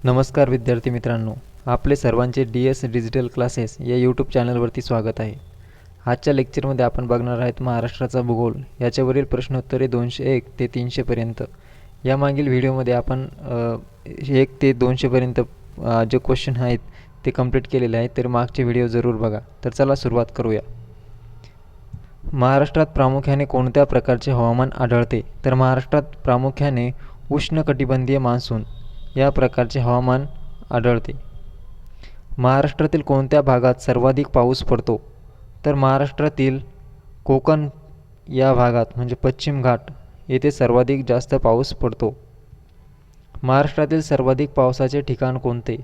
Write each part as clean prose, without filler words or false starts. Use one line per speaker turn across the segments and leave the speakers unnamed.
नमस्कार विद्यार्थी मित्रांनो, आपले सर्वांचे DS डिजिटल क्लासेस या यूट्यूब चॅनलवरती स्वागत आहे. आजच्या लेक्चरमध्ये आपण बघणार आहोत महाराष्ट्राचा भूगोल याच्यावरील प्रश्नोत्तरे 201 ते 300 पर्यंत. यामागील व्हिडिओमध्ये आपण 1 ते 200 पर्यंत जे क्वेश्चन आहेत ते कंप्लीट केलेले आहेत, तर मागचे व्हिडिओ जरूर बघा. तर चला सुरुवात करूया. महाराष्ट्रात प्रामुख्याने कोणत्या प्रकारचे हवामान आढळते? तर महाराष्ट्रात प्रामुख्याने उष्णकटिबंधीय मान्सून या प्रकारचे हवामान आढळते. महाराष्ट्रातील कोणत्या भागात सर्वाधिक पाऊस पडतो? तर महाराष्ट्रातील कोकण या भागात म्हणजे पश्चिम घाट येथे सर्वाधिक जास्त पाऊस पडतो. महाराष्ट्रातील सर्वाधिक पावसाचे ठिकाण कोणते?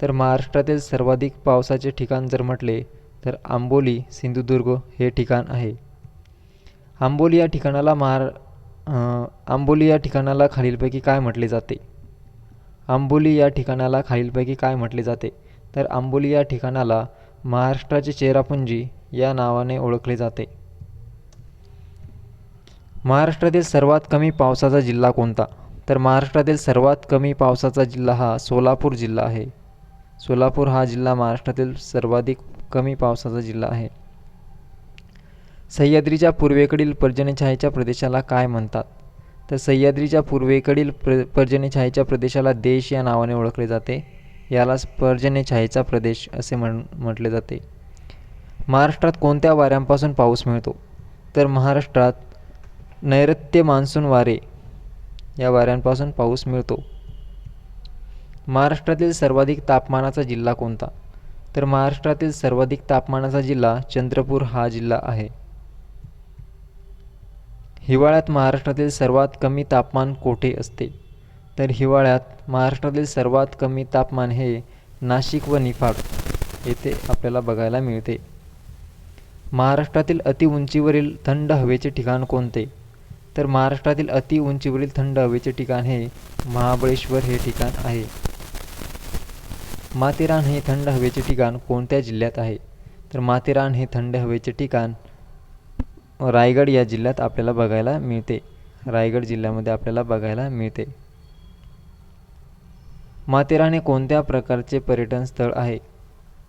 तर महाराष्ट्रातील सर्वाधिक पावसाचे ठिकाण जर म्हटले तर आंबोली, सिंधुदुर्ग हे ठिकाण आहे. आंबोली या ठिकाणाला खालीलपैकी काय म्हटले जाते? आंबोली या ठिकाणाला खालीलपैकी काय म्हटले जाते? तर आंबोली या ठिकाणाला महाराष्ट्राचे चेरापुंजी या नावाने ओळखले जाते. महाराष्ट्रातील सर्वात कमी पावसाचा जिल्हा कोणता? तर महाराष्ट्रातील सर्वात कमी पावसाचा जिल्हा हा सोलापूर जिल्हा आहे. सोलापूर हा जिल्हा महाराष्ट्रातील सर्वाधिक कमी पावसाचा जिल्हा आहे. सह्याद्रीच्या पूर्वेकडील पर्जन्यछायेच्या प्रदेशाला काय म्हणतात? तर सह्याद्रीच्या पूर्वेकडील पर्जन्यछायेच्या प्रदेशाला देश या नावाने ओळखले जाते. यालाच पर्जन्यछायेचा प्रदेश असे म्हटले जाते. महाराष्ट्रात कोणत्या वाऱ्यांपासून पाऊस मिळतो? तर महाराष्ट्रात नैऋत्य मान्सून वारे या वाऱ्यांपासून पाऊस मिळतो. महाराष्ट्रातील सर्वाधिक तापमानाचा जिल्हा कोणता? तर महाराष्ट्रातील सर्वाधिक तापमानाचा जिल्हा चंद्रपूर हा जिल्हा आहे. हिवाळ्यात महाराष्ट्रातील सर्वात कमी तापमान कोठे असते? तर हिवाळ्यात महाराष्ट्रातील सर्वात कमी तापमान हे नाशिक व निफाड येथे आपल्याला बघायला मिळते. महाराष्ट्रातील अतिउंचीवरील थंड हवेचे ठिकाण कोणते? तर महाराष्ट्रातील अतिउंचीवरील थंड हवेचे ठिकाण हे महाबळेश्वर हे ठिकाण आहे. माथेरान हे थंड हवेचे ठिकाण कोणत्या जिल्ह्यात आहे? तर माथेरान हे थंड हवेचे ठिकाण रायगड या जिल्ह्यात आपल्याला बघायला मिळते. रायगड जिल्ह्यामध्ये आपल्याला बघायला मिळते. माथेरान हे कोणत्या प्रकारचे पर्यटन स्थळ आहे?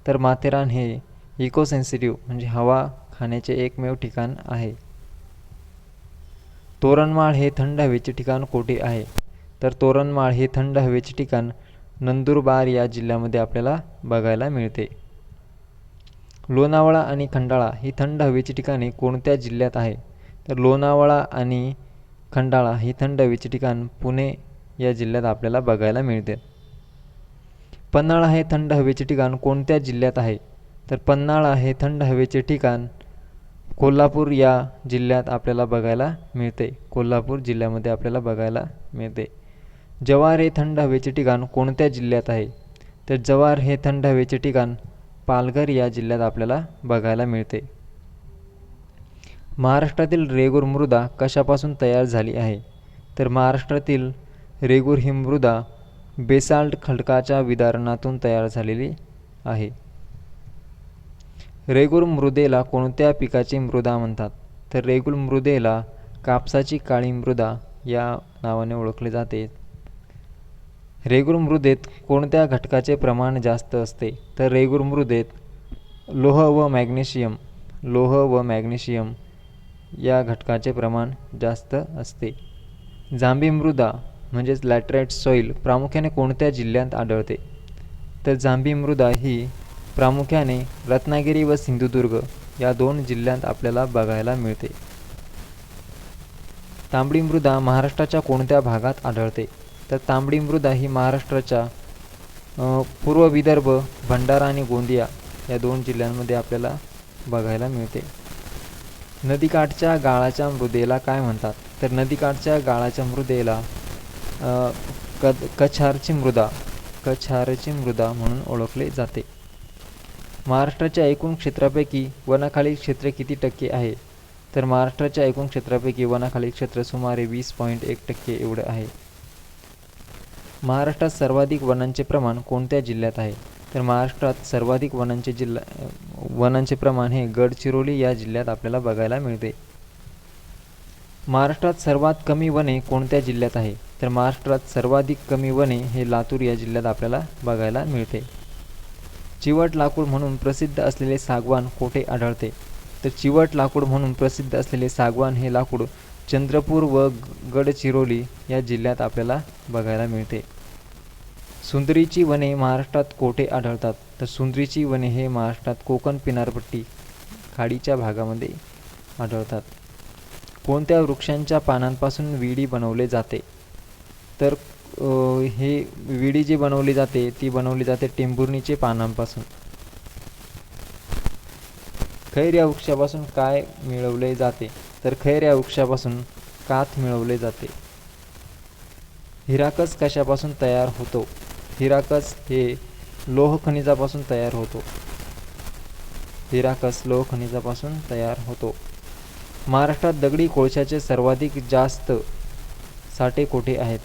तर माथेरान हे इको सेन्सिटिव्ह म्हणजे हवा खाण्याचे एकमेव ठिकाण आहे. तोरणमाळ हे थंड हवेचे ठिकाण कोठे आहे? तर तोरणमाळ हे थंड हवेचे ठिकाण नंदुरबार या जिल्ह्यामध्ये आपल्याला बघायला मिळते. लोणावळा आणि खंडाळा ही थंड हवेची ठिकाणे कोणत्या जिल्ह्यात आहे? तर लोणावळा आणि खंडाळा ही थंड हवेचे ठिकाण पुणे या जिल्ह्यात आपल्याला बघायला मिळते. पन्हाळा हे थंड हवेचे ठिकाण कोणत्या जिल्ह्यात आहे? तर पन्हाळा हे थंड हवेचे ठिकाण कोल्हापूर या जिल्ह्यात आपल्याला बघायला मिळते. कोल्हापूर जिल्ह्यामध्ये आपल्याला बघायला मिळते. जव्हार हे थंड हवेचे ठिकाण कोणत्या जिल्ह्यात आहे? तर जव्हार हे थंड हवेचे ठिकाण पालघर या जिल्ह्यात आपल्याला बघायला मिळते. महाराष्ट्रातील रेगूर मृदा कशापासून तयार झाली आहे? तर महाराष्ट्रातील रेगूर ही मृदा बेसाल्ट खडकाच्या विदारणातून तयार झालेली आहे. रेगूर मृदेला कोणत्या पिकाची मृदा म्हणतात? तर रेगूर मृदेला कापसाची काळी मृदा या नावाने ओळखले जाते. रेगूर मृदेत कोणत्या घटकाचे प्रमाण जास्त असते? तर रेगूर मृदेत लोह व मॅग्नेशियम या घटकाचे प्रमाण जास्त असते. जांभी मृदा म्हणजेच लॅटराइट सॉइल प्रामुख्याने कोणत्या जिल्ह्यात आढळते? तर जांभी मृदा ही प्रामुख्याने रत्नागिरी व सिंधुदुर्ग या 2 जिल्ह्यात आपल्याला बघायला मिळते. तांबडी मृदा महाराष्ट्राच्या कोणत्या भागात आढळते? तर तांबडी मृदा ही महाराष्ट्राच्या पूर्व विदर्भ, भंडारा आणि गोंदिया या 2 जिल्ह्यांमध्ये आपल्याला बघायला मिळते. नदीकाठच्या गाळाच्या मृदेला काय म्हणतात? तर नदीकाठच्या गाळाच्या मृदेला कछारची मृदा म्हणून ओळखले जाते. महाराष्ट्राच्या एकूण क्षेत्रापैकी वनाखालील क्षेत्र किती टक्के आहे? तर महाराष्ट्राच्या एकूण क्षेत्रापैकी वनाखालील क्षेत्र सुमारे 20.1% एवढे आहे. महाराष्ट्रात सर्वाधिक वनांचे प्रमाण कोणत्या जिल्ह्यात आहे? तर महाराष्ट्रात सर्वाधिक वनांचे प्रमाण हे गडचिरोली या जिल्ह्यात आपल्याला बघायला मिळते. महाराष्ट्रात सर्वात कमी वने कोणत्या जिल्ह्यात आहे? तर महाराष्ट्रात सर्वाधिक कमी वने हे लातूर या जिल्ह्यात आपल्याला बघायला मिळते. चिवट लाकूड म्हणून प्रसिद्ध असलेले सागवान कोठे आढळते? तर चिवट लाकूड म्हणून प्रसिद्ध असलेले सागवान हे लाकूड चंद्रपूर व गडचिरोली या जिल्ह्यात आपल्याला बघायला मिळते. सुंदरीची वने महाराष्ट्रात कोठे आढळतात? तर सुंदरीची वने हे महाराष्ट्रात कोकण किनारपट्टी खाडीच्या भागामध्ये आढळतात. कोणत्या वृक्षांच्या पानांपासून विडी बनवले जाते? तर हे विडी जी बनवली जाते ती बनवली जाते टेंभुर्णीचे पानांपासून. खैर या वृक्षापासून काय मिळवले जाते? तर खैर या वृक्षापासून काथ मिळवले जाते. हिराकस कशापासून तयार होतो? हिराकस हे लोह खनिजापासून तयार होतो. हिराकस लोह खनिजापासून तयार होतो. महाराष्ट्रात दगडी कोळशाचे सर्वाधिक जास्त साठे कोठे आहेत?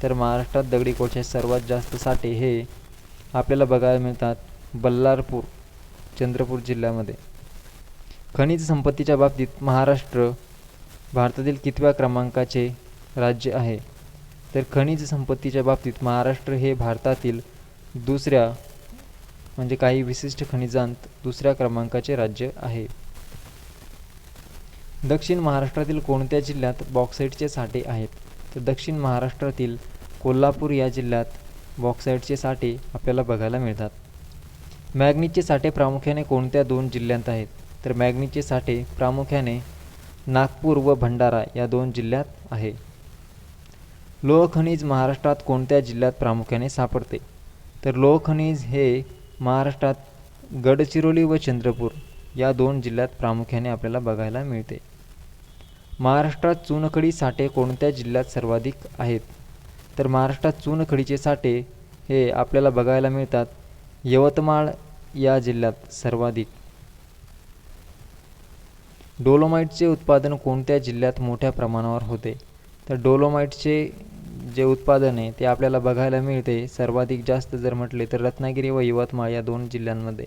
तर महाराष्ट्रात दगडी कोळशाचे सर्वात जास्त साठे हे आपल्याला बघायला मिळतात बल्लारपूर, चंद्रपूर जिल्ह्यामध्ये. खनिज संपत्तीच्या बाबतीत महाराष्ट्र भारतातील कितव्या क्रमांकाचे राज्य आहे? तर खनिज संपत्तीच्या बाबतीत महाराष्ट्र हे भारतातील दुसऱ्या म्हणजे काही विशिष्ट खनिजांत दुसऱ्या क्रमांकाचे राज्य आहे. दक्षिण महाराष्ट्रातील कोणत्या जिल्ह्यात बॉक्साईटचे साठे आहेत? तर दक्षिण महाराष्ट्रातील कोल्हापूर या जिल्ह्यात बॉक्साईटचे साठे आपल्याला बघायला मिळतात. मॅग्नीजचे साठे प्रामुख्याने कोणत्या दोन जिल्ह्यात आहेत? तर मॅग्नीजचे साठे प्रामुख्याने नागपूर व भंडारा या दोन जिल्ह्यात आहे. लोह खनिज महाराष्ट्रात कोणत्या जिल्ह्यात प्रामुख्याने सापडते? तर लोह खनिज हे महाराष्ट्रात गडचिरोली व चंद्रपूर या दोन जिल्ह्यात प्रामुख्याने आपल्याला बघायला मिळते. महाराष्ट्रात चुनखडी साठे कोणत्या जिल्ह्यात सर्वाधिक आहेत? तर महाराष्ट्रात चुनखडीचे साठे हे आपल्याला बघायला मिळतात यवतमाळ या जिल्ह्यात सर्वाधिक. डोलोमाईटचे उत्पादन कोणत्या जिल्ह्यात मोठ्या प्रमाणावर होते? तर डोलोमाईटचे जे उत्पादन आहे ते आपल्याला बघायला मिळते सर्वाधिक जास्त जर म्हटले तर रत्नागिरी व यवतमाळ या दोन जिल्ह्यांमध्ये.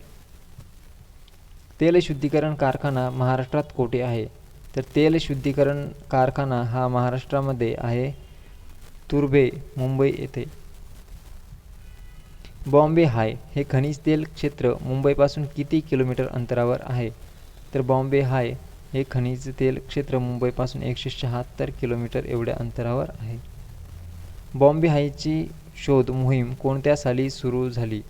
तेल शुद्धीकरण कारखाना महाराष्ट्रात कोठे आहे? तर तेल शुद्धीकरण कारखाना हा महाराष्ट्रामध्ये आहे तुर्भे, मुंबई येथे. बॉम्बे हाय हे खनिज तेल क्षेत्र मुंबईपासून किती किलोमीटर अंतरावर आहे? तर बॉम्बे हाय हे खनिज तेल क्षेत्र मुंबईपासून 176 किलोमीटर एवढ्या अंतरावर आहे. बॉम्बे हायची शोध मोहीम कोणत्या साली सुरू झाली?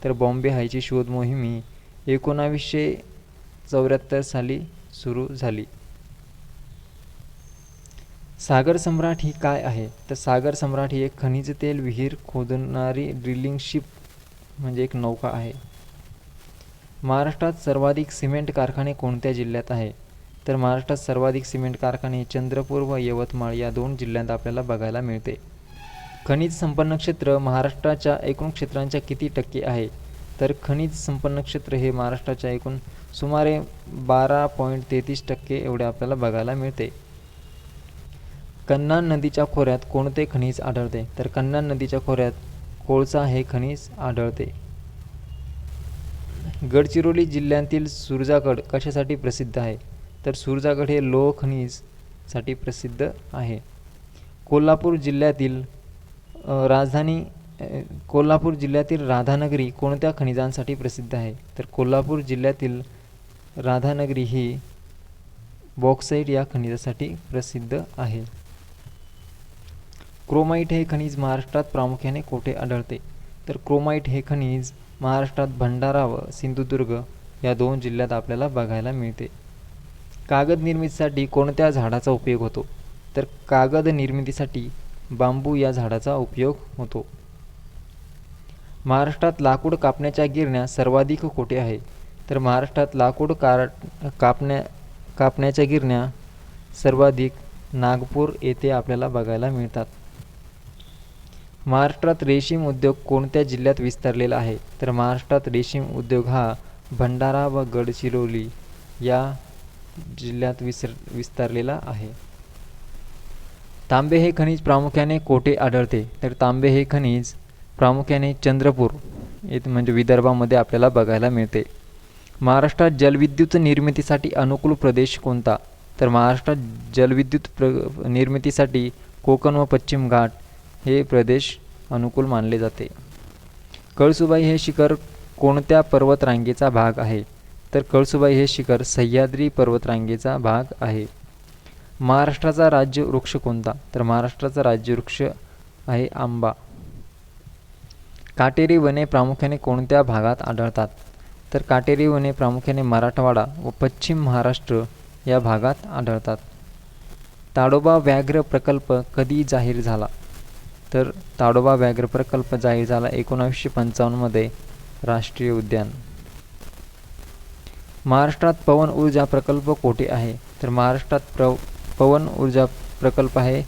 तर बॉम्बे हायची शोध मोहीम ही 1974 साली सुरू झाली. सागर सम्राट ही काय आहे? तर सागर सम्राट ही एक खनिज तेल विहीर खोदणारी ड्रिलिंग शिप म्हणजे एक नौका आहे. महाराष्ट्रात सर्वाधिक सिमेंट कारखाने कोणत्या जिल्ह्यात आहे? तर महाराष्ट्रात सर्वाधिक सिमेंट कारखाने चंद्रपूर व यवतमाळ या दोन जिल्ह्यात आपल्याला बघायला मिळते. खनिज संपन्न क्षेत्र महाराष्ट्राच्या एकूण क्षेत्रांच्या किती टक्के आहे? तर खनिज संपन्न क्षेत्र हे महाराष्ट्राच्या एकूण सुमारे 12.33% एवढे आपल्याला बघायला मिळते. कन्हान नदीच्या खोऱ्यात कोणते खनिज आढळते? तर कन्हान नदीच्या खोऱ्यात कोळसा हे खनिज आढळते. गडचिरोली जिल्ह्यातील सुरजागड कशासाठी प्रसिद्ध आहे? तर सुरजागड हे लोह खनिजसाठी प्रसिद्ध आहे. कोल्हापूर जिल्ह्यातील राधानगरी कोणत्या खनिजांसाठी प्रसिद्ध आहे? तर कोल्हापूर जिल्ह्यातील राधानगरी ही बॉक्साईट या खनिजासाठी प्रसिद्ध आहे. क्रोमाईट हे खनिज महाराष्ट्रात प्रामुख्याने कोठे आढळते? तर क्रोमाईट हे खनिज महाराष्ट्रात भंडारा व सिंधुदुर्ग या दोन जिल्ह्यात आपल्याला बघायला मिळते. कागद निर्मितीसाठी कोणत्या झाडाचा उपयोग होतो? तर कागद निर्मितीसाठी बांबू या झाडाचा उपयोग होतो. महाराष्ट्रात लाकूड कापण्याच्या गिरण्या सर्वाधिक कोठे आहे? तर महाराष्ट्रात लाकूड कापण्याच्या गिरण्या सर्वाधिक नागपूर येथे आपल्याला बघायला मिळतात. महाराष्ट्रात रेशीम उद्योग कोणत्या जिल्ह्यात विस्तारलेला आहे? तर महाराष्ट्रात रेशीम उद्योग हा भंडारा व गडचिरोली या जिल्ह्यात विस्तारलेला आहे. तांबे हे खनिज प्रामुख्याने कोठे आढळते? तर तांबे हे खनिज प्रामुख्याने चंद्रपूर येथे म्हणजे विदर्भामध्ये आपल्याला बघायला मिळते. महाराष्ट्रात जलविद्युत निर्मितीसाठी अनुकूल प्रदेश कोणता? तर महाराष्ट्रात जलविद्युत निर्मितीसाठी कोकण व पश्चिम घाट हे प्रदेश अनुकूल मानले जाते. कळसुबाई हे शिखर कोणत्या पर्वतरांगेचा भाग आहे? तर कळसुबाई हे शिखर सह्याद्री पर्वतरांगेचा भाग आहे. महाराष्ट्राचा राज्य वृक्ष कोणता? तर महाराष्ट्राचा राज्य वृक्ष आहे आंबा. काटेरी वने प्रामुख्याने कोणत्या भागात आढळतात? तर काटेरी वने प्रामुख्याने मराठवाडा व पश्चिम महाराष्ट्र या भागात आढळतात. ताडोबा व्याघ्र प्रकल्प कधी जाहीर झाला? तर ताडोबा व्याघ्र प्रकल्प जाहीर झाला 1955 मध्ये राष्ट्रीय उद्यान. महाराष्ट्रात पवन ऊर्जा प्रकल्प कोठे आहे? तर महाराष्ट्रात पवन ऊर्जा प्रकल्प आहे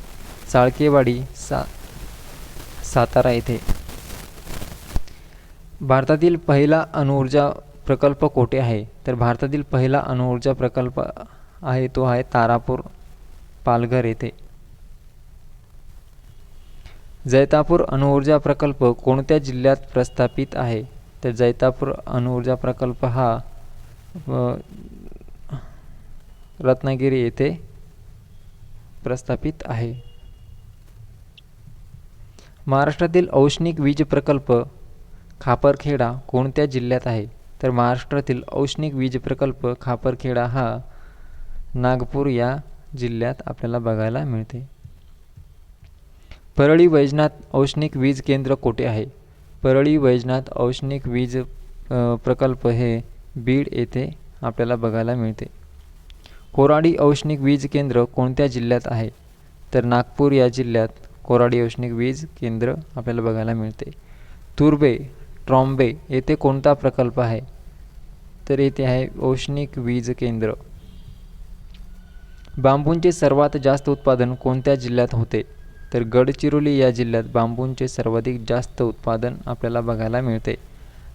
चाळकेवाडी सातारा येथे. भारतातील पहिला अणुऊर्जा प्रकल्प कोठे आहे? तर भारतातील पहिला अणुऊर्जा प्रकल्प आहे तो आहे तारापूर पालघर येथे. जैतापूर अणुऊर्जा प्रकल्प कोणत्या जिल्ह्यात प्रस्थापित आहे? तर जैतापूर अणुऊर्जा प्रकल्प हा रत्नागिरी येथे प्रस्थापित आहे. महाराष्ट्रातील औष्णिक वीज प्रकल्प खापरखेडा कोणत्या जिल्ह्यात आहे? तर महाराष्ट्रातील औष्णिक वीज प्रकल्प खापरखेडा हा नागपूर या जिल्ह्यात आपल्याला बघायला मिळते. परळी वैजनाथ औष्णिक वीज केंद्र कोठे आहे? परळी वैजनाथ औष्णिक वीज प्रकल्प हे बीड येथे आपल्याला बघायला मिळते. कोराडी औष्णिक वीज केंद्र कोणत्या जिल्ह्यात आहे? तर नागपूर या जिल्ह्यात कोराडी औष्णिक वीज केंद्र आपल्याला बघायला मिळते. तुर्बे ट्रॉम्बे येथे कोणता प्रकल्प आहे? तर येथे आहे औष्णिक वीज केंद्र. बांबूंचे सर्वात जास्त उत्पादन कोणत्या जिल्ह्यात होते? तर गडचिरोली या जिल्ह्यात बांबूंचे सर्वाधिक जास्त उत्पादन आपल्याला बघायला मिळते.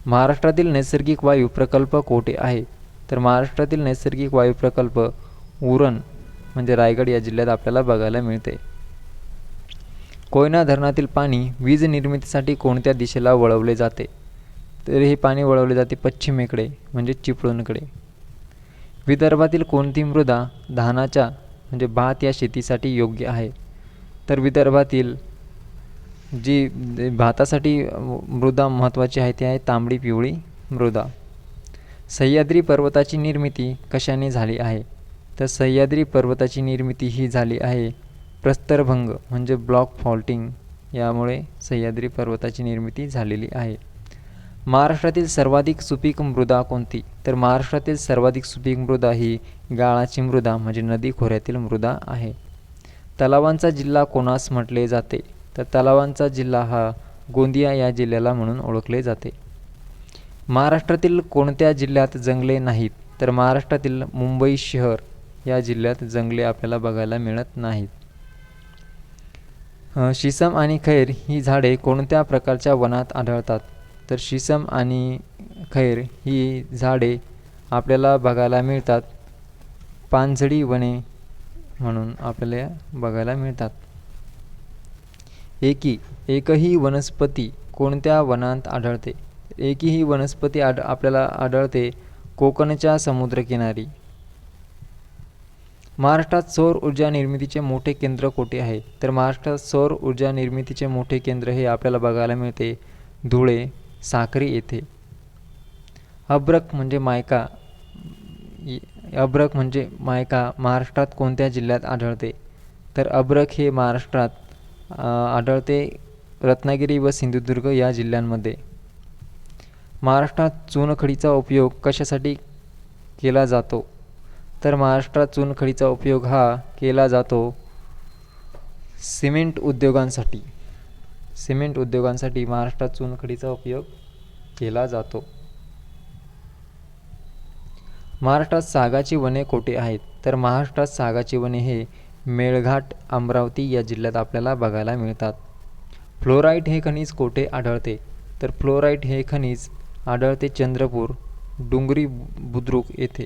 महाराष्ट्रातील नैसर्गिक वायू प्रकल्प कोठे आहे? तर महाराष्ट्रातील नैसर्गिक वायू प्रकल्प उरण म्हणजे रायगड या जिल्ह्यात आपल्याला बघायला मिळते. कोयना धरणातील पाणी वीज निर्मितीसाठी कोणत्या दिशेला वळवले जाते? तर हे पाणी वळवले जाते पश्चिमेकडे म्हणजे चिपळूणकडे. विदर्भातील कोणती मृदा धानाच्या म्हणजे भात या शेतीसाठी योग्य आहे? तर विदर्भातील जी भातासाठी मृदा महत्त्वाची आहे ती आहे तांबडी पिवळी मृदा. सह्याद्री पर्वताची निर्मिती कशाने झाली आहे? तर सह्याद्री पर्वताची निर्मिती ही झाली आहे प्रस्तरभंग म्हणजे ब्लॉक फॉल्टिंग यामुळे सह्याद्री पर्वताची निर्मिती झालेली आहे. महाराष्ट्रातील सर्वाधिक सुपीक मृदा कोणती? तर महाराष्ट्रातील सर्वाधिक सुपीक मृदा ही गाळाची मृदा म्हणजे नदी खोऱ्यातील मृदा आहे. तलावांचा जिल्हा कोणास म्हटले जाते? तर तलावांचा जिल्हा हा गोंदिया या जिल्ह्याला म्हणून ओळखले जाते. महाराष्ट्रातील कोणत्या जिल्ह्यात जंगले नाहीत? तर महाराष्ट्रातील मुंबई शहर या जिल्ह्यात जंगले आपल्याला बघायला मिळत नाहीत. शिसम आणि खैर ही झाडे कोणत्या प्रकारच्या वनात आढळतात? तर शिसम आणि खैर ही झाडे आपल्याला बघायला मिळतात पानझडी वने म्हणून आपल्याला बघायला मिळतात. एकही वनस्पती कोणत्या वनात आढळते? एकही वनस्पती आपल्याला आढळते कोकणच्या समुद्रकिनारी. महाराष्ट्रात सौर ऊर्जा निर्मितीचे मोठे केंद्र कोठे आहे? तर महाराष्ट्रात सौर ऊर्जा निर्मितीचे मोठे केंद्र हे आपल्याला बघायला मिळते धुळे साक्री येथे. अभ्रक म्हणजे मायका महाराष्ट्रात कोणत्या जिल्ह्यात आढळते? तर अभ्रक हे महाराष्ट्रात आढळते रत्नागिरी व सिंधुदुर्ग या जिल्ह्यांमध्ये. महाराष्ट्रात चुनखडीचा उपयोग कशासाठी केला जातो? तर महाराष्ट्रात चुनखडीचा उपयोग हा केला जातो सिमेंट उद्योगांसाठी. सिमेंट उद्योगांसाठी महाराष्ट्रात चुनखडीचा उपयोग केला जातो. महाराष्ट्रात सागाची वने कोठे आहेत? तर महाराष्ट्रात सागाची वने हे मेळघाट अमरावती या जिल्ह्यात आपल्याला बघायला मिळतात. फ्लोराईट हे खनिज कोठे आढळते? तर फ्लोराईट हे खनिज आढळते चंद्रपूर डुंगरी बुद्रुक येथे.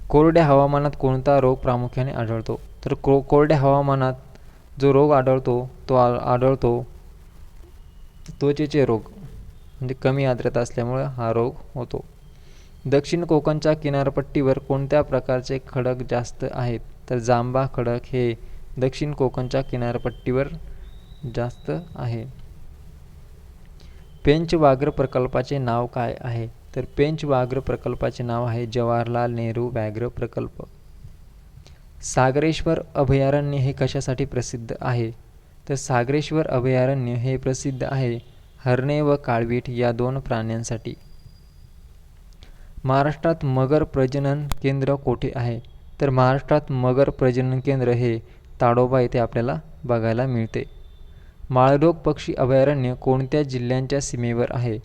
कोरड्या हवामानात कोणता रोग प्रामुख्याने आढळतो? तर कोरड्या हवामानात जो रोग आढळतो तो आढळतो त्वचेचे रोग म्हणजे कमी आर्द्रता असल्यामुळे हा रोग होतो. दक्षिण कोकणच्या किनारपट्टीवर कोणत्या प्रकारचे खडक जास्त आहेत? तर जांबा खडक हे दक्षिण कोकणच्या किनारपट्टीवर जास्त आहे. पेंच व्याघ्र प्रकल्पाचे नाव काय आहे? तर पेंच व्याघ्र प्रकल्पाचे नाव आहे जवाहरलाल नेहरू व्याघ्र प्रकल्प. सागरेश्वर अभयारण्य हे कशासाठी प्रसिद्ध आहे? तर सागरेश्वर अभयारण्य हे प्रसिद्ध आहे हरणे व काळवीट या 2 प्राण्यांसाठी. महाराष्ट्रात मगर प्रजनन केंद्र कोठे आहे? तर महाराष्ट्रात मगर प्रजनन केंद्र हे ताडोबा येथे आपल्याला बघायला मिळते. माळढोक पक्षी अभयारण्य कोणत्या जिल्ह्यांच्या सीमेवर आहे?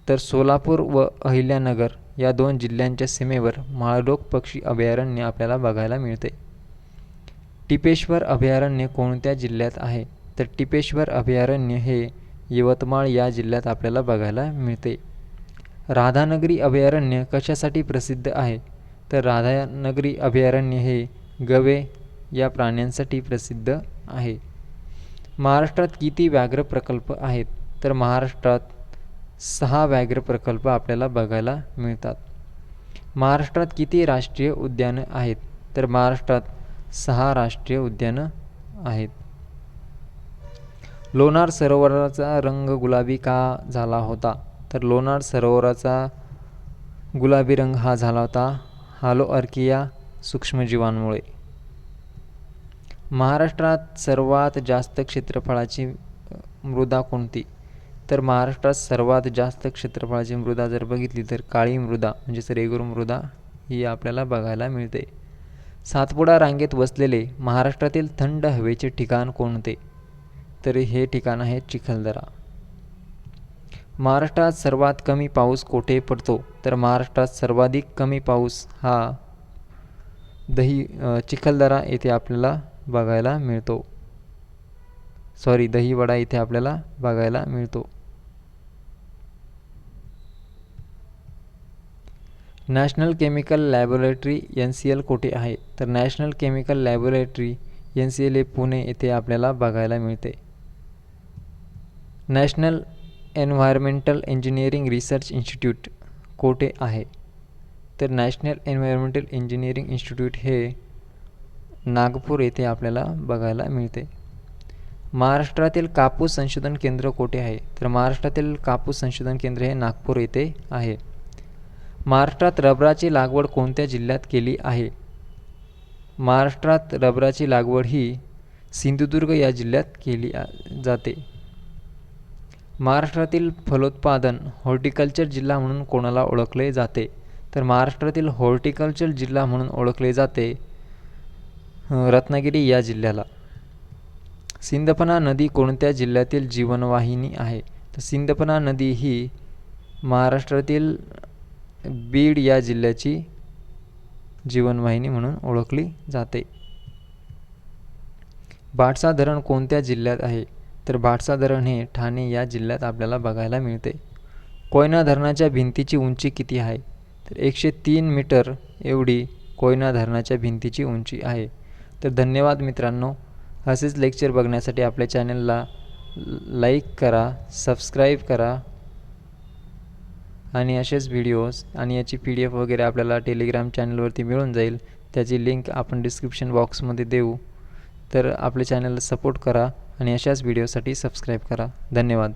तर सोलापूर व अहिल्यानगर या 2 जिल्ह्यांच्या सीमेवर माळढोक पक्षी अभयारण्य आपल्याला बघायला मिळते. टिपेश्वर अभयारण्य कोणत्या जिल्ह्यात आहे? तर टिपेश्वर अभयारण्य हे यवतमाळ या जिल्ह्यात आपल्याला बघायला मिळते. राधानगरी अभयारण्य कशासाठी प्रसिद्ध आहे? तर राधानगरी अभयारण्य हे गवे या प्राण्यांसाठी प्रसिद्ध आहे. महाराष्ट्रात किती व्याघ्र प्रकल्प आहेत? तर महाराष्ट्रात 6 व्याघ्र प्रकल्प आपल्याला बघायला मिळतात. महाराष्ट्रात किती राष्ट्रीय उद्यानं आहेत? तर महाराष्ट्रात 6 राष्ट्रीय उद्यानं आहेत. लोणार सरोवराचा रंग गुलाबी का झाला होता? तर लोणार सरोवराचा गुलाबी रंग हा झाला होता हालोअर्किया सूक्ष्मजीवांमुळे. महाराष्ट्रात सर्वात जास्त क्षेत्रफळाची मृदा कोणती? तर महाराष्ट्रात सर्वात जास्त क्षेत्रफळाची मृदा जर बघितली तर काळी मृदा म्हणजेच रेगूर मृदा ही आपल्याला बघायला मिळते. सातपुडा रांगेत वसलेले महाराष्ट्रातील थंड हवेचे ठिकाण कोणते? तर हे ठिकाण आहे चिखलदरा. महाराष्ट्रात सर्वात कमी पाऊस कोठे पडतो? तर महाराष्ट्रात सर्वाधिक कमी पाऊस हा चिखलदरा येथे आपल्याला बघायला मिळतो. दहिवडा येथे आपल्याला बघायला मिळतो. नॅशनल केमिकल लॅबोरेटरी NCL कोठे आहे? तर नॅशनल केमिकल लॅबोरेटरी NCL हे पुणे येथे आपल्याला बघायला मिळते. National environmental engineering research institute कोठे आहे? तर नॅशनल एन्व्हायरमेंटल इंजिनिअरिंग इन्स्टिट्यूट हे नागपूर येथे आपल्याला बघायला मिळते. महाराष्ट्रातील कापूस संशोधन केंद्र कोठे आहे? तर महाराष्ट्रातील कापूस संशोधन केंद्र हे नागपूर येथे आहे. महाराष्ट्रात रबराची लागवड कोणत्या जिल्ह्यात केली आहे? महाराष्ट्रात रबराची लागवड ही सिंधुदुर्ग या जिल्ह्यात केली जाते. महाराष्ट्रातील फलोत्पादन हॉर्टिकल्चर जिल्हा म्हणून कोणाला ओळखले जाते? तर महाराष्ट्रातील हॉर्टिकल्चर जिल्हा म्हणून ओळखले जाते रत्नागिरी या जिल्ह्याला. सिंदफणा नदी कोणत्या जिल्ह्यातील जीवनवाहिनी आहे? तर सिंदफणा नदी ही महाराष्ट्रातील बीड या जिल्ह्याची जीवनवाहिनी म्हणून ओळखली जाते. भाटसा धरण कोणत्या जिल्ह्यात आहे? तर भाटसा धरण हे ठाणे या जिल्ह्यात आपल्याला बघायला मिळते. कोयना धरणाच्या भिंतीची उंची किती आहे? तर 103 मीटर एवढी कोयना धरणाच्या भिंतीची उंची आहे. तर धन्यवाद मित्रांनो. असेच लेक्चर बघण्यासाठी आपल्या चॅनलला लाईक करा, सबस्क्राईब करा आणि असेच व्हिडिओज आणि याची PDF वगैरे आपल्याला टेलिग्राम चॅनलवरती मिळून जाईल. त्याची लिंक आपण डिस्क्रिप्शन बॉक्समध्ये देऊ. तर आपल्या चॅनलला सपोर्ट करा आणि अशाच व्हिडिओसाठी सबस्क्राईब करा. धन्यवाद.